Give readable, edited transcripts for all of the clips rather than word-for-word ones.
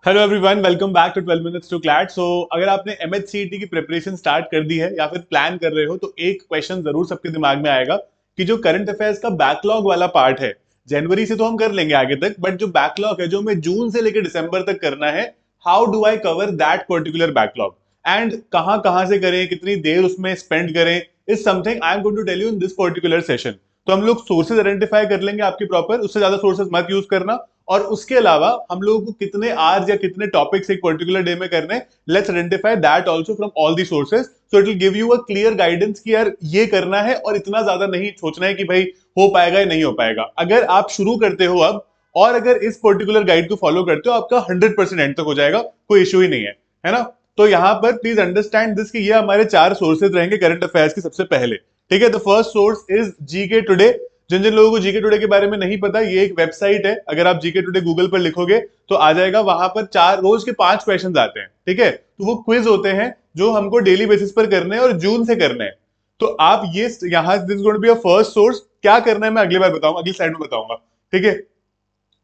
Hello everyone, welcome back to 12 minutes to CLAT. So अगर आपने MHCET की preparation start कर दी है या फिर प्लान कर रहे हो तो एक क्वेश्चन जरूर सबके दिमाग में आएगा कि जो करंट अफेयर्स का बैकलॉग वाला पार्ट है, जनवरी से तो हम कर लेंगे आगे तक, बट जो बैकलॉग है जो हमें जून से लेकर दिसंबर तक करना है, how do I cover that particular backlog and कहां से करें, कितनी देर उसमें स्पेंड करें, is something I am going to tell you in this particular session. तो हम लोग सोर्सेज आइडेंटिफाई कर लेंगे आपकी प्रॉपर, उससे ज्यादा सोर्सेज मत यूज करना। और उसके अलावा हम लोगों को कितने आवर्स या कितने टॉपिक्स एक पर्टिकुलर डे में करने, let's identify that also from all the sources, so it will give you a clear guidance कि यार ये करना है और इतना ज्यादा नहीं सोचना है कि भाई हो पाएगा या नहीं हो पाएगा। अगर आप शुरू करते हो अब और अगर इस पर्टिकुलर गाइड को फॉलो करते हो, आपका 100% एंड तक हो जाएगा, कोई इश्यू ही नहीं है ना। तो यहाँ पर प्लीज अंडरस्टैंड दिस कि ये हमारे 4 सोर्सेज रहेंगे करंट अफेयर्स के सबसे पहले। ठीक है, the first source is GK today. जिन जिन लोगों को जीके टुडे के बारे में नहीं पता, ये एक वेबसाइट है, अगर आप जीके टुडे गूगल पर लिखोगे तो आ जाएगा। वहां पर 4 रोज के 5 क्वेश्चन आते हैं। ठीक है, तो वो क्विज होते हैं जो हमको डेली बेसिस पर करने हैं और जून से करने हैं। तो आप ये यहाँ this going to be a first source. क्या करना है मैं अगली बार बताऊंगा, अगली स्लाइड में बताऊंगा। ठीक है,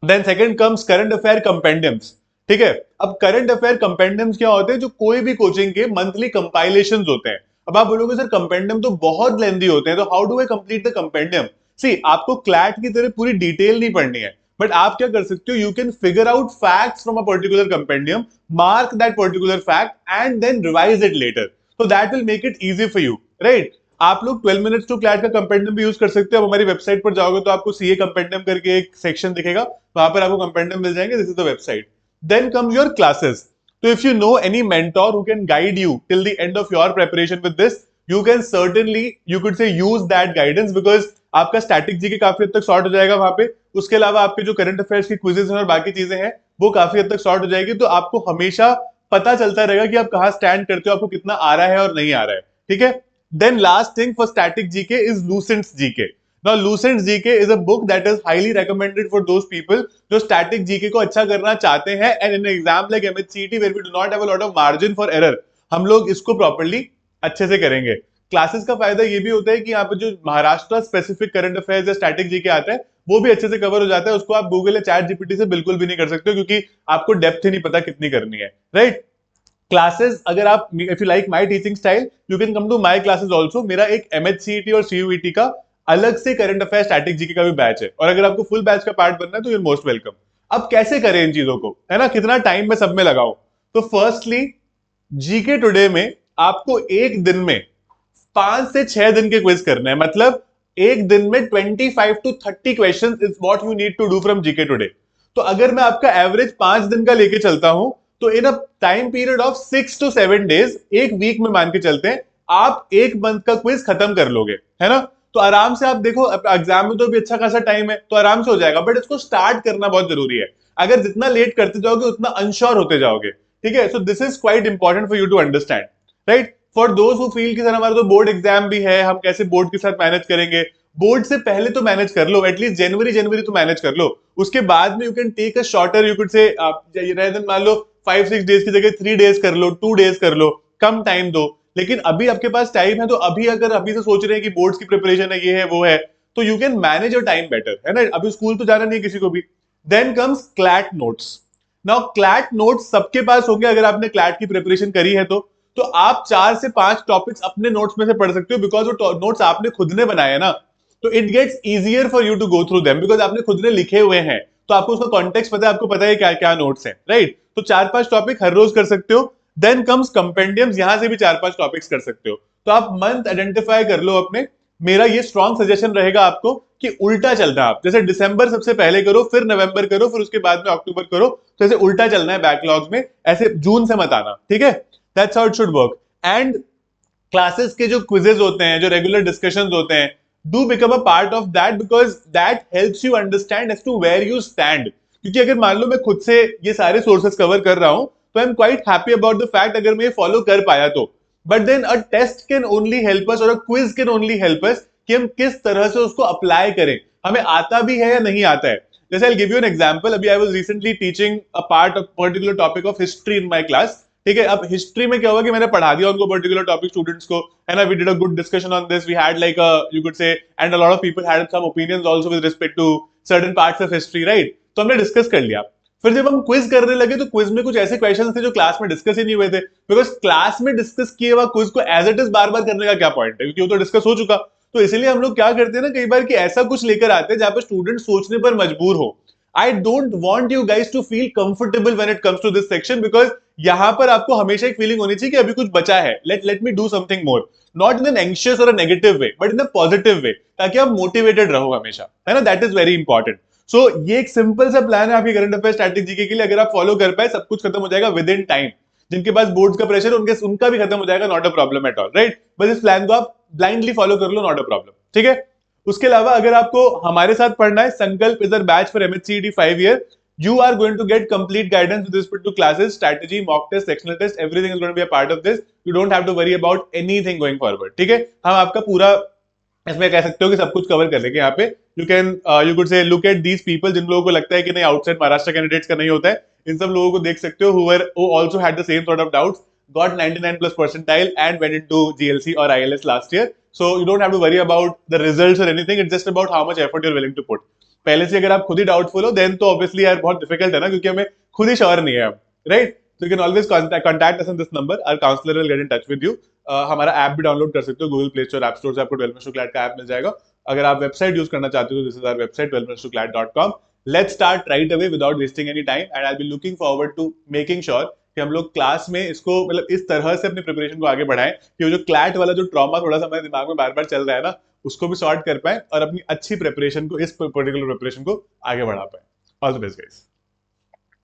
then second comes current affair compendiums. ठीक है, अब करंट अफेयर कंपेंडियम्स क्या होते हैं? जो कोई भी कोचिंग के मंथली कंपाइलेशंस होते हैं। अब आप बोलोगे सर कंपेंडियम तो बहुत लेंदी होते हैं, तो how do I complete the compendium? See, आपको क्लैट की तरह पूरी डिटेल नहीं पढ़नी है, बट आप क्या कर सकते हो, you can figure out facts from a particular compendium, mark that particular fact and then revise it later, तो that will make it easy for you, right. आप लोग 12 मिनट्स टू क्लैट का कंपेंडियम भी यूज कर सकते हो। हमारी website पर जाओगे तो आपको सीए कंपेंडियम करके एक सेक्शन दिखेगा, वहां पर आपको कंपेंडियम मिल जाएंगे। This is the website. Then comes your classes. तो if you know any mentor who can guide you till the end of your preparation with this, you can certainly you could say use that guidance, because आपका static G K काफी हद तक sort हो जाएगा वहां पे। उसके अलावा आपके जो करंट अफेयर्स की क्विजेस हैं और बाकी चीजें हैं वो काफी हद तक सॉर्ट हो जाएगी। तो आपको हमेशा पता चलता रहेगा कि आप कहाँ स्टैंड करते हो, आपको कितना आ रहा है और नहीं आ रहा है। ठीक है, then last thing for static GK is Lucent's GK. Now Lucent's GK is a book that is highly recommended for those people जो static GK को अच्छा करना चाहते हैं, and in an exam like MHCET where we do not have a lot of margin for error, हम लोग इसको properly अच्छे से करेंगे। क्लासेस का फायदा ये भी होता है कि यहाँ पे जो महाराष्ट्र स्पेसिफिक करंट अफेयर्स या स्टैटिक जीके आता है वो भी अच्छे से कवर हो जाता है। उसको आप गूगल या चैट जीपीटी से बिल्कुल भी नहीं कर सकते हो, क्योंकि आपको डेप्थ ही नहीं पता कितनी करनी है, राइट। क्लासेस अगर आप, if you like my teaching style, you can come to my classes also. मेरा एक एमएचसीईटी और सीयूईटी का अलग से करंट अफेयर स्टैटिक जीके का भी बैच है, और अगर आपको फुल बैच का पार्ट बनना है तो यू आर मोस्ट वेलकम। अब कैसे करें इन चीजों को, है ना, कितना टाइम में सब में लगाओ? तो फर्स्टली जीके टुडे में आपको एक दिन में 5 से 6 दिन के क्विज करने हैं। मतलब एक दिन में 25 to 30 question is what you need to do from GK today. तो अगर मैं आपका एवरेज 5 दिन का लेके चलता हूं, तो in a time period of 6 to 7 days, एक वीक में मान के चलते हैं, आप एक मंथ का क्विज खत्म कर लोगे, है ना। तो आराम से आप देखो, एग्जाम में तो भी अच्छा खासा टाइम है, तो आराम से हो जाएगा, बट इसको स्टार्ट करना बहुत जरूरी है। अगर जितना लेट करते जाओगे उतना अनश्योर होते जाओगे। ठीक है, so this is quite important for you to understand, right. For those who feel कि सर हमारा तो बोर्ड एग्जाम भी है, हम कैसे बोर्ड के साथ मैनेज करेंगे? बोर्ड से पहले तो मैनेज कर लो, एटलीस्ट जनवरी जनवरी तो मैनेज कर लो। उसके बाद में you can take a shorter, you could say मान लो 5-6 डेज की जगह 3 डेज कर लो, 2 डेज कर लो, कम टाइम दो। लेकिन अभी आपके पास टाइम है, तो अभी अगर अभी से सोच रहे हैं कि बोर्ड्स की प्रिपरेशन है, ये है वो है, तो you can manage your time better, है ना। अभी स्कूल तो जाना नहीं है किसी को भी। Then comes CLAT notes. Now CLAT notes सबके पास होंगे अगर आपने क्लैट की प्रिपरेशन करी है तो आप 4 से 5 टॉपिक्स अपने नोट्स में से पढ़ सकते हो, बिकॉज वो नोट्स आपने खुद ने बनाए ना। तो it gets easier for you to go through them, because आपने खुद ने लिखे हुए हैं, तो आपको उसका कॉन्टेक्स्ट पता है, आपको पता है क्या क्या नोट्स हैं, राइट। तो 4-5 टॉपिक हर रोज कर सकते हो। देन कम्स कंपेंडियम्स, यहां से भी 4-5 टॉपिक्स कर सकते हो। तो आप मंथ आइडेंटिफाई कर लो अपने। मेरा ये स्ट्रॉन्ग सजेशन रहेगा आपको कि उल्टा चलना, आप जैसे दिसंबर सबसे पहले करो, फिर नवंबर करो, फिर उसके बाद में अक्टूबर करो, तो ऐसे उल्टा चलना है बैकलॉग्स में, ऐसे जून से मत आना। ठीक है, that's how it should work. And classes के जो क्विजेज होते हैं, जो रेगुलर डिस्कशंस होते हैं, do become a part of that, because that helps you understand as to where you stand. क्योंकि अगर मान लो मैं खुद से ये सारे सोर्सेस कवर कर रहा हूं, तो I am quite happy about the fact अगर मैं ये फॉलो कर पाया तो। But then a test can only help us, और a quiz can only help us कि हम किस तरह से उसको अप्लाई करें, हमें आता भी है या नहीं आता है। जैसे I give you an example, अभी I was recently teaching a part of particular topic of history in my class. ठीक है, अब हिस्ट्री में क्या होगा कि मैंने पढ़ा दिया उनको पर्टिकुलर टॉपिक स्टूडेंट्स को, है ना। We did a good discussion on this, we had like you could say, and a lot of people had some opinions also with respect to certain parts of history, right. तो हमने discuss कर लिया। फिर जब हम quiz करने लगे तो क्विज में कुछ ऐसे क्वेश्चन थे जो क्लास में डिस्कस ही नहीं हुए थे, बिकॉज क्लास में डिस्कस किए हुआ क्विज को एज इट इज बार बार करने का क्या पॉइंट है, क्योंकि वो तो डिस्कस हो चुका। तो इसीलिए हम लोग क्या करते हैं ना कई बार कि ऐसा कुछ लेकर आते हैं जहां पर स्टूडेंट सोचने पर मजबूर हो। I don't want you guys to feel comfortable when it comes to this section, because यहां पर आपको हमेशा एक फीलिंग होनी चाहिए कि अभी कुछ बचा है, let me do something more, not in an anxious और negative way but in a positive way, ताकि आप मोटिवेटेड रहो हमेशा, है ना। That is very important. So ये एक सिंपल सा प्लान है आपकी करंट अफेयर स्ट्रैटेजी के लिए, अगर आप फॉलो कर पाए सब कुछ खत्म हो जाएगा विद इन टाइम। जिनके पास बोर्ड्स का प्रेशर उनके उनका भी खत्म हो जाएगा, not a problem at all, right. बस इस प्लान को आप ब्लाइंडली फॉलो कर लो, नॉट अ प्रॉब्लम, ठीक है। उसके अलावा अगर आपको हमारे साथ पढ़ना है, संकल्प is a batch for MHCET 5 year, you are going to get complete guidance with respect to classes, strategy, mock test, sectional test, everything is going to be a part of this. You don't have to worry about anything going forward, ठीक है। हम आपका पूरा इसमें कह सकते हो कि सब कुछ कवर कर लेंगे यहाँ पे। You could say look at these people, जिन लोगों को लगता है कि नहीं आउटसाइड महाराष्ट्र कैंडिडेट्स का नहीं होता है, इन सब लोगों को देख सकते हो, who also had the same sort of doubts, got 99+ percentile and went into GLC or ILS last year. So you don't have to worry about the results or anything, it's just about how much effort you're willing to put. पहले से अगर आप खुद ही doubtful हो then तो obviously यार बहुत difficult है ना, क्योंकि हमें खुद ही श्योर नहीं है हम, right. So you can always contact us on this number. Our counselor will get in touch with you. हमारा ऐप भी डाउनलोड कर सकते हो Google Play Store App Store से, आपको 12 Minutes to Clad का ऐप मिल जाएगा। अगर आप वेबसाइट यूज करना चाहते हो तो this is our website 12minutestoclad.com. Let's start right away without wasting any time, and I be looking forward to making sure कि हम लोग क्लास में इसको मतलब इस तरह से अपनी प्रिपरेशन को आगे बढ़ाएं कि वो जो क्लैट वाला जो ट्रॉमा थोड़ा सा हमारे दिमाग में बार बार चल रहा है ना, उसको भी सॉर्ट कर पाए और अपनी अच्छी प्रिपरेशन को, इस पर्टिकुलर प्रिपरेशन को आगे बढ़ा पाए। All the best guys.